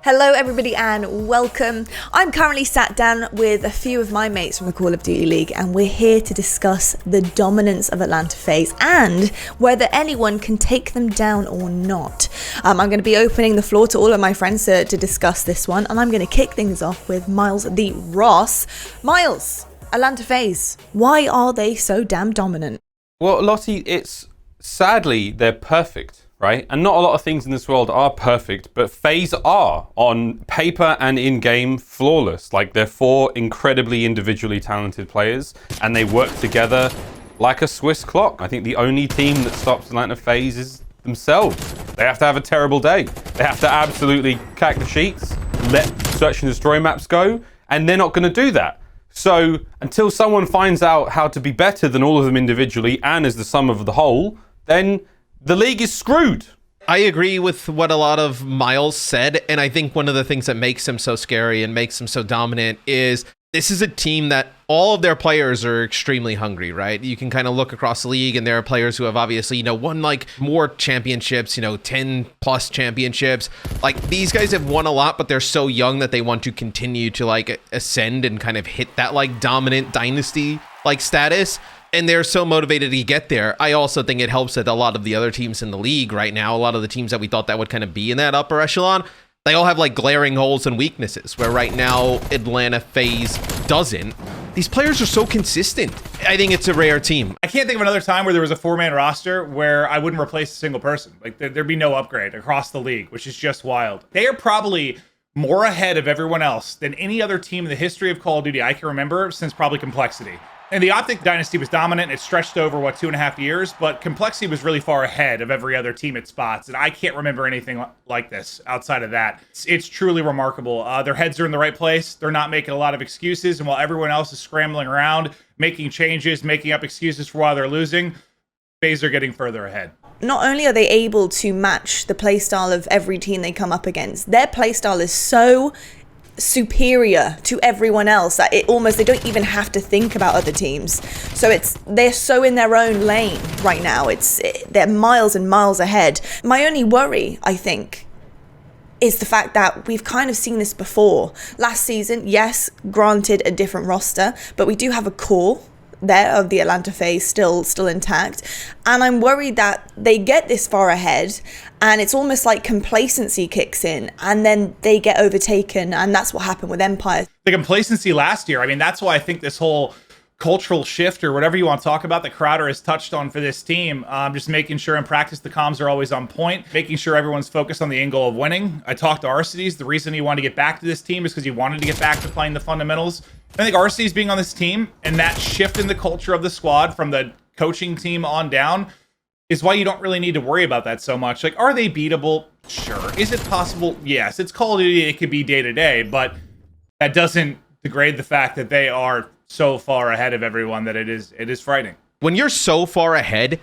Hello everybody and welcome. I'm currently sat down with a few of my mates from the Call of Duty League and we're here to discuss the dominance of Atlanta FaZe and whether anyone can take them down or not. I'm going to be opening the floor to all of my friends to discuss this one, and I'm going to kick things off with Miles the Ross. Miles, Atlanta FaZe, why are they so damn dominant? Well, Lottie, it's sadly they're perfect. Right? And not a lot of things in this world are perfect, but FaZe are, on paper and in-game, flawless. Like, they're four incredibly individually talented players, and they work together like a Swiss clock. I think the only team that stops Atlanta FaZe is themselves. They have to have a terrible day. They have to absolutely cack the sheets, let search and destroy maps go, and they're not going to do that. So, until someone finds out how to be better than all of them individually and as the sum of the whole, then the league is screwed. I agree with what a lot of Miles said, and I think one of the things that makes him so scary and makes him so dominant is this is a team that all of their players are extremely hungry, right? You can kind of look across the league and there are players who have obviously, won like more championships, 10 plus championships. Like, these guys have won a lot, but they're so young that they want to continue to like ascend and kind of hit that like dominant dynasty like status. And they're so motivated to get there. I also think it helps that a lot of the other teams in the league right now, a lot of the teams that we thought that would kind of be in that upper echelon, they all have like glaring holes and weaknesses, where right now Atlanta FaZe doesn't. These players are so consistent. I think it's a rare team. I can't think of another time where there was a four-man roster where I wouldn't replace a single person. Like, there'd be no upgrade across the league, which is just wild. They are probably more ahead of everyone else than any other team in the history of Call of Duty I can remember since probably Complexity. And the OpTic dynasty was dominant. It stretched over, 2.5 years, but Complexity was really far ahead of every other team it spots. And I can't remember anything like this outside of that. It's truly remarkable. Their heads are in the right place. They're not making a lot of excuses. And while everyone else is scrambling around, making changes, making up excuses for why they're losing, FaZe are getting further ahead. Not only are they able to match the playstyle of every team they come up against, their playstyle is so superior to everyone else that they don't even have to think about other teams. So they're so in their own lane right now. They're miles and miles ahead. My only worry, I think, is the fact that we've kind of seen this before. Last season, yes, granted a different roster, but we do have a core there of the Atlanta FaZe still intact, and I'm worried that they get this far ahead and it's almost like complacency kicks in and then they get overtaken, and that's what happened with Empire. The complacency last year, I mean, that's why I think this whole cultural shift or whatever you want to talk about that Crowder has touched on for this team, just making sure in practice the comms are always on point, making sure everyone's focused on the end goal of winning. I talked to Arcitys. The reason he wanted to get back to this team is because he wanted to get back to playing the fundamentals. I think Arcitys being on this team and that shift in the culture of the squad from the coaching team on down is why you don't really need to worry about that so much. Like, are they beatable? Sure. Is it possible? Yes. It's Call of Duty. It could be day to day, but that doesn't degrade the fact that they are so far ahead of everyone that it is frightening. When you're so far ahead,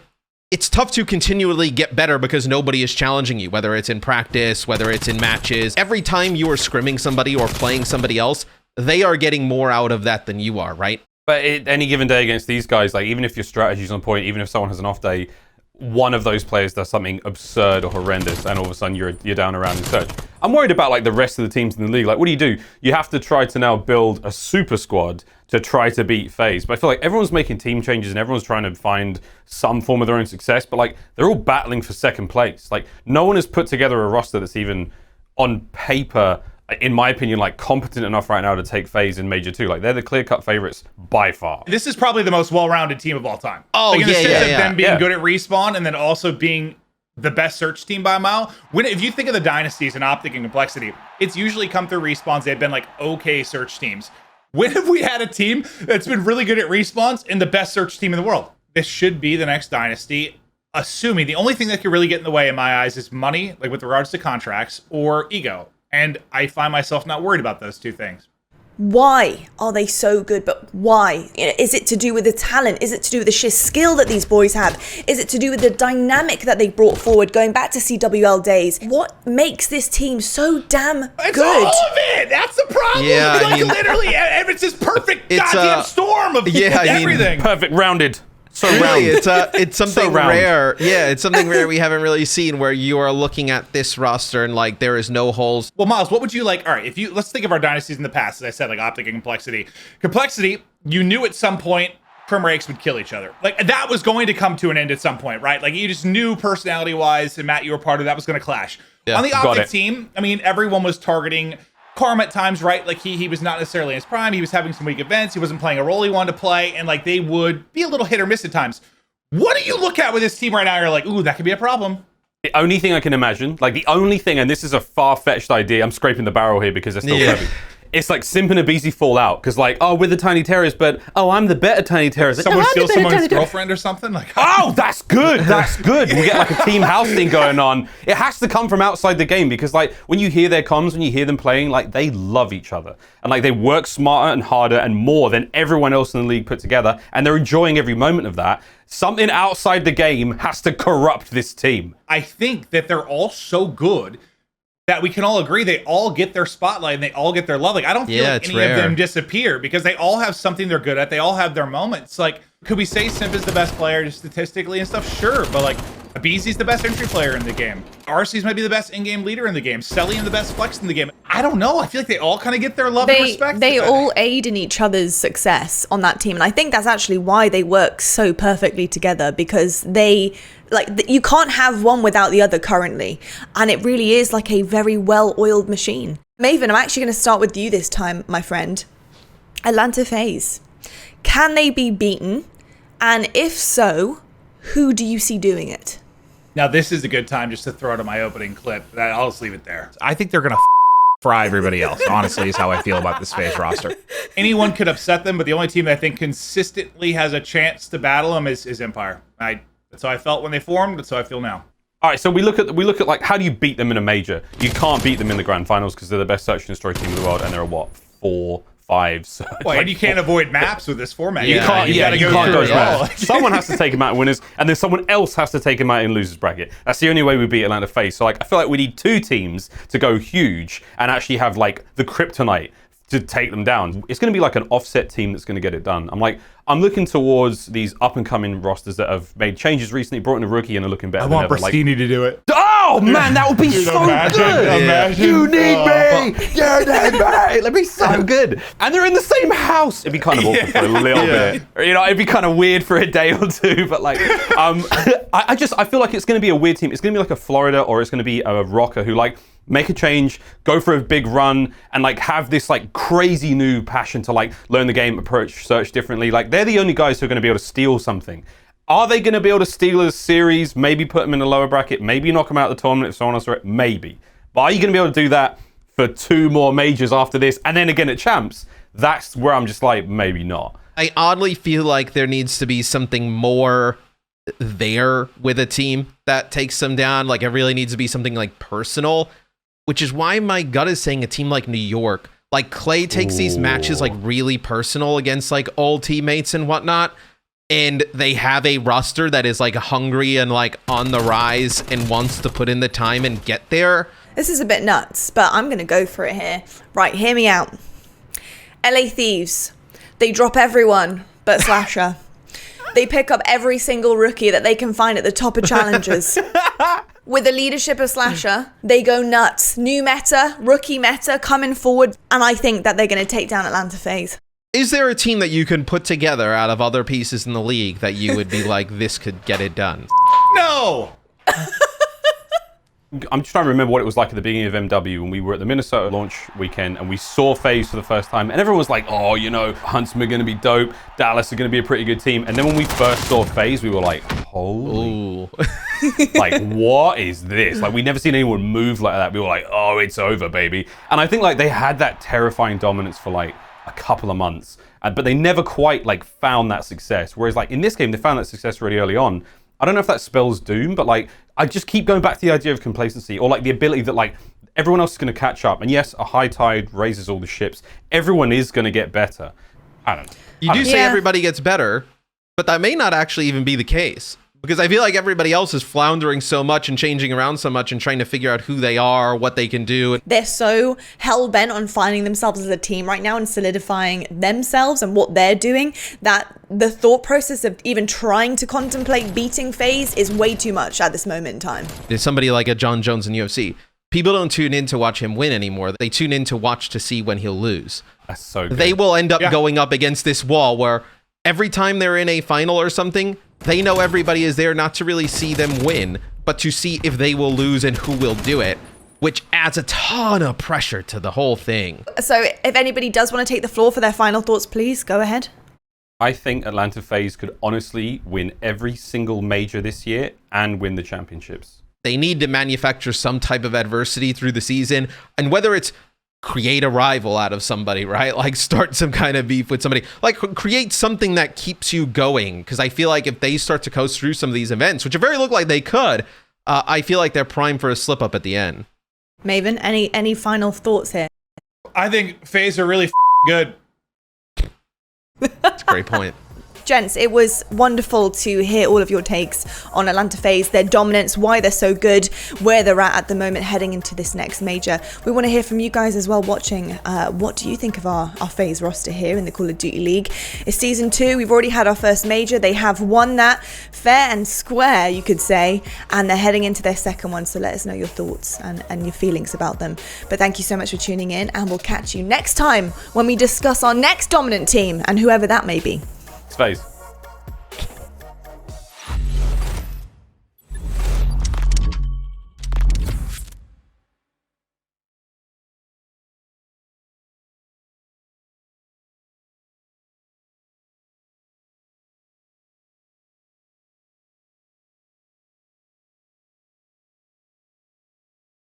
it's tough to continually get better because nobody is challenging you, whether it's in practice, whether it's in matches. Every time you are scrimming somebody or playing somebody else, they are getting more out of that than you are, right? But any given day against these guys, like, even if your strategy's on point, even if someone has an off day, one of those players does something absurd or horrendous, and all of a sudden you're down around in search. I'm worried about like the rest of the teams in the league. Like, what do? You have to try to now build a super squad to try to beat FaZe. But I feel like everyone's making team changes and everyone's trying to find some form of their own success, but like they're all battling for second place. Like, no one has put together a roster that's even on paper, in my opinion, like competent enough right now to take FaZe in Major 2. Like, they're the clear-cut favorites by far. This is probably the most well-rounded team of all time. Oh, like, in the sense of them being yeah. good at respawn and then also being the best search team by a mile. If you think of the dynasties in OpTic and Complexity, it's usually come through respawns. They've been like okay search teams. When have we had a team that's been really good at respawns and the best search team in the world? This should be the next dynasty, assuming the only thing that could really get in the way in my eyes is money, like with regards to contracts, or ego. And I find myself not worried about those two things. Why are they so good? But why? Is it to do with the talent? Is it to do with the sheer skill that these boys have? Is it to do with the dynamic that they brought forward, going back to CWL days? What makes this team so damn good? It's all of it! That's the problem! Yeah, literally, it's this perfect goddamn storm of everything. Perfect, rounded. So really, round. it's something So round. rare. Yeah, it's something rare we haven't really seen, where you are looking at this roster and like there is no holes. Well, Miles, what would you like? All right, let's think of our dynasties in the past. As I said, like OpTic and Complexity. Complexity, you knew at some point Crimsix would kill each other. Like that was going to come to an end at some point, right? Like you just knew personality-wise, and Matt, you were part of that was going to clash. Yeah, on the got OpTic it. team, I mean, everyone was targeting Karma at times, right? Like he was not necessarily in his prime. He was having some weak events. He wasn't playing a role he wanted to play, and like they would be a little hit or miss at times. What do you look at with this team right now? You're like, ooh, that could be a problem. The only thing I can imagine, like the only thing, and this is a far-fetched idea, I'm scraping the barrel here because they're still perfect. It's like Simp and aBeZy fall out because like, oh, we're the tiny terrorists, but oh, I'm the better tiny terrorist. Like, Someone no, I'm the steals better someone's tiny terrorist. girlfriend or something. Like, Oh, that's good. That's good. We get like a team house thing going on. It has to come from outside the game because like when you hear their comms, when you hear them playing, like they love each other and like they work smarter and harder and more than everyone else in the league put together, and they're enjoying every moment of that. Something outside the game has to corrupt this team. I think that they're all so good that we can all agree they all get their spotlight and they all get their love. Like I don't feel like it's any rare. of them disappear because they all have something they're good at. They all have their moments. Like, could we say Simp is the best player just statistically and stuff? Sure, but like aBeZy's the best entry player in the game. Arcitys might be the best in-game leader in the game. Cellium the best flex in the game. I don't know. I feel like they all kind of get their love and respect. They all aid in each other's success on that team, and I think that's actually why they work so perfectly together, because they you can't have one without the other currently, and it really is like a very well-oiled machine. Maven, I'm actually going to start with you this time, my friend. Atlanta FaZe, can they be beaten? And if so, who do you see doing it? Now, this is a good time just to throw to my opening clip. I'll just leave it there. I think they're going to fry everybody else, honestly, is how I feel about this FaZe roster. Anyone could upset them, but the only team that I think consistently has a chance to battle them is Empire. That's how I felt when they formed. That's how I feel now. All right, so we look at like how do you beat them in a major? You can't beat them in the grand finals because they're the best search and destroy team in the world, and there are what 4, 5. So well, and you can't avoid maps with this format. You can't. You gotta you go can't through go it all. smash. Someone has to take them out in winners, and then someone else has to take them out in losers bracket. That's the only way we beat Atlanta FaZe. So like, I feel like we need 2 teams to go huge and actually have like the kryptonite to take them down. It's going to be like an offset team that's going to get it done. I'm looking towards these up-and-coming rosters that have made changes recently, brought in a rookie, and are looking better I than want ever. Prestinni to do it. Oh man, that would be so good. Imagine. You need me. You need me. That'd be so good. And they're in the same house. It'd be kind of awkward for a little bit. You know, it'd be kind of weird for a day or two. But like, I feel like it's going to be a weird team. It's going to be like a Florida, or it's going to be a Røkkr who like make a change, go for a big run, and like have this like crazy new passion to like learn the game, approach search differently. Like they're the only guys who are going to be able to steal something. Are they going to be able to steal a series? Maybe put them in a lower bracket. Maybe knock them out of the tournament if someone else. Maybe. But are you going to be able to do that for 2 more majors after this, and then again at champs? That's where I'm just like, maybe not. I oddly feel like there needs to be something more there with a team that takes them down. Like it really needs to be something like personal, which is why my gut is saying a team like New York. Like Clay takes these matches like really personal against like old teammates and whatnot, and they have a roster that is like hungry and like on the rise and wants to put in the time and get there. This is a bit nuts, but I'm going to go for it here. Right, hear me out. LA Thieves, they drop everyone but Slasher. They pick up every single rookie that they can find at the top of challenges. With the leadership of Slasher, they go nuts. New meta, rookie meta coming forward, and I think that they're going to take down Atlanta FaZe. Is there a team that you can put together out of other pieces in the league that you would be like, this could get it done? No. I'm just trying to remember what it was like at the beginning of MW when we were at the Minnesota launch weekend and we saw FaZe for the first time, and everyone was like, oh, you know, Huntsman are going to be dope, Dallas are going to be a pretty good team. And then when we first saw FaZe, we were like, holy, like, what is this? Like, we'd never seen anyone move like that. We were like, oh, it's over, baby. And I think like they had that terrifying dominance for like a couple of months, but they never quite like found that success. Whereas like in this game, they found that success really early on. I don't know if that spells doom, but like I just keep going back to the idea of complacency, or like the ability that like everyone else is going to catch up. And yes, a high tide raises all the ships. Everyone is going to get better. I don't know. You do say everybody gets better, but that may not actually even be the case. Because I feel like everybody else is floundering so much and changing around so much and trying to figure out who they are, what they can do. They're so hell-bent on finding themselves as a team right now and solidifying themselves and what they're doing that the thought process of even trying to contemplate beating FaZe is way too much at this moment in time. There's somebody like a John Jones in UFC. People don't tune in to watch him win anymore. They tune in to watch to see when he'll lose. That's so good. They will end up going up against this wall where every time they're in a final or something, they know everybody is there not to really see them win, but to see if they will lose and who will do it, which adds a ton of pressure to the whole thing. So if anybody does want to take the floor for their final thoughts, please go ahead. I think Atlanta FaZe could honestly win every single major this year and win the championships. They need to manufacture some type of adversity through the season, and whether it's create a rival out of somebody, right? Like start some kind of beef with somebody, like create something that keeps you going. Because I feel like if they start to coast through some of these events, which it very look like they could, I feel like they're primed for a slip up at the end. Maven, any final thoughts here? I think FaZe are really good. That's a great point. Gents, it was wonderful to hear all of your takes on Atlanta FaZe, their dominance, why they're so good, where they're at the moment heading into this next major. We want to hear from you guys as well watching. What do you think of our FaZe roster here in the Call of Duty League? It's Season 2. We've already had our first major. They have won that fair and square, you could say, and they're heading into their second one. So let us know your thoughts and your feelings about them. But thank you so much for tuning in, and we'll catch you next time when we discuss our next dominant team and whoever that may be. It's FaZe.